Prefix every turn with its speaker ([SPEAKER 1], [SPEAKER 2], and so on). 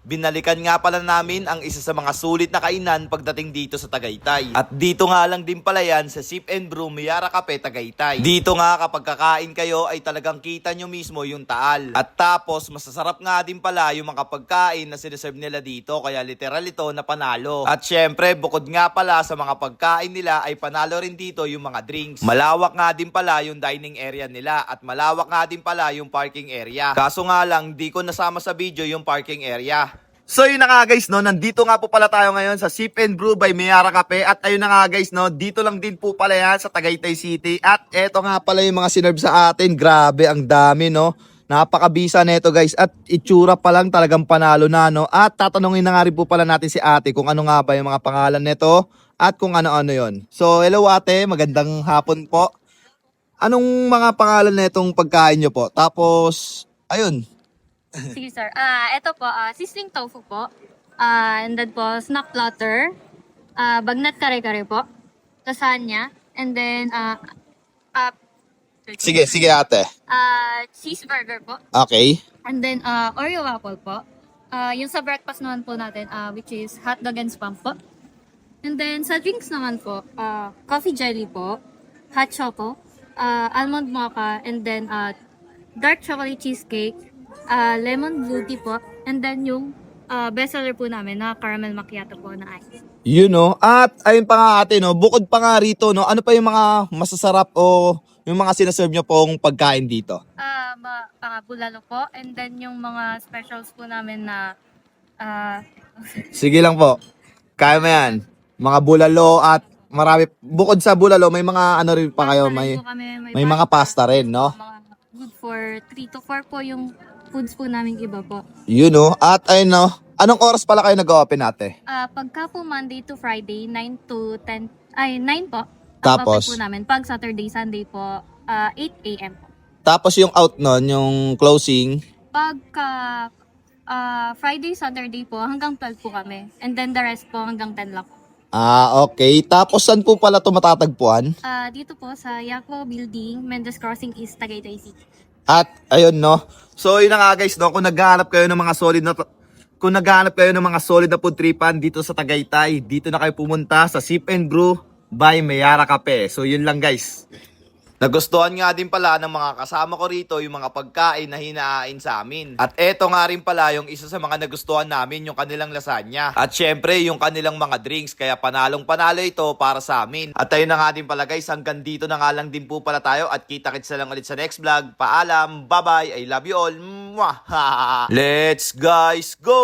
[SPEAKER 1] binalikan nga pala namin ang isa sa mga sulit na kainan pagdating dito sa Tagaytay. At dito nga lang din pala yan sa Sip and Brew Mayara Cafe Tagaytay. Dito nga kapag kakain kayo ay talagang kita nyo mismo yung taal. At tapos masasarap nga din pala yung mga pagkain na sineserve nila dito, kaya literal ito na panalo. At syempre bukod nga pala sa mga pagkain nila ay panalo rin dito yung mga drinks. Malawak nga din pala yung dining area nila at malawak nga din pala yung parking area. Kaso nga lang di ko nasama sa video yung parking area. So yun na nga guys, no, nandito nga po pala tayo ngayon sa Sip and Brew by Mayara Cafe. At ayun na nga guys, no, dito lang din po pala yan sa Tagaytay City. At eto nga pala yung mga sinerve sa atin. Grabe, ang dami, no. Napakabisa neto guys. At itsura pa lang talagang panalo na, no. At tatanungin na nga rin po pala natin si ate kung ano nga ba yung mga pangalan neto at kung ano-ano yon. So hello ate, magandang hapon po. Anong mga pangalan netong pagkain nyo po? Tapos, ayun.
[SPEAKER 2] Sige sir. Ito po, sisling tofu po. And then po, snack platter. Bagnat kare-kare po. Lasagna. And then,
[SPEAKER 1] Sige ate.
[SPEAKER 2] cheeseburger po.
[SPEAKER 1] Okay.
[SPEAKER 2] And then, Oreo waffle po. Yung sa breakfast naman po natin, which is hotdog and spam po. And then, sa drinks naman po, coffee jelly po, hot choco, almond mocha, and then, dark chocolate cheesecake, lemon blue tea po, and then yung bestseller po namin na caramel macchiato po na ice.
[SPEAKER 1] You know, at ayun pa nga ate, no, bukod pa nga rito, no, ano pa yung mga masasarap o yung mga sinaserve nyo pong pagkain dito?
[SPEAKER 2] Bulalo po, and then yung mga specials po namin na
[SPEAKER 1] Sige lang po, kaya mo yan. Mga bulalo at marami, bukod sa bulalo, may mga ano rin pa kayo,
[SPEAKER 2] pasta rin
[SPEAKER 1] may,
[SPEAKER 2] po kami,
[SPEAKER 1] may mga pasta rin, no?
[SPEAKER 2] mga good for 3 to 4 po yung foods po namin iba po.
[SPEAKER 1] You know, at ayun, no, anong oras pala kayo nag-open ate?
[SPEAKER 2] Pagka po Monday to Friday, 9 to 10, ay 9 po.
[SPEAKER 1] Tapos?
[SPEAKER 2] Ang open po namin. Pag Saturday, Sunday po, 8 a.m. po.
[SPEAKER 1] Tapos yung out nun, yung closing,
[SPEAKER 2] Pagka Friday, Saturday po, hanggang 12 po kami. And then the rest po hanggang 10 lang po.
[SPEAKER 1] okay. Tapos saan po pala ito matatagpuan?
[SPEAKER 2] Dito po sa Yakwo Building, Mendes Crossing East, Tagaytay City.
[SPEAKER 1] At ayun, no. So yun na nga guys, no, kung naghahanap kayo ng mga solid na food tripan dito sa Tagaytay, dito na kayo pumunta sa Sip and Brew by Mayara Cafe. So yun lang guys. Nagustuhan nga din pala ng mga kasama ko rito yung mga pagkain na hinahain sa amin. At eto nga rin pala yung isa sa mga nagustuhan namin, yung kanilang lasagna. At syempre yung kanilang mga drinks, kaya panalong panalo ito para sa amin. At ayun na nga din pala guys, hanggang dito na nga lang din po pala tayo at kita-kits na lang ulit sa next vlog. Paalam, bye bye, I love you all. Mwah! Let's guys go!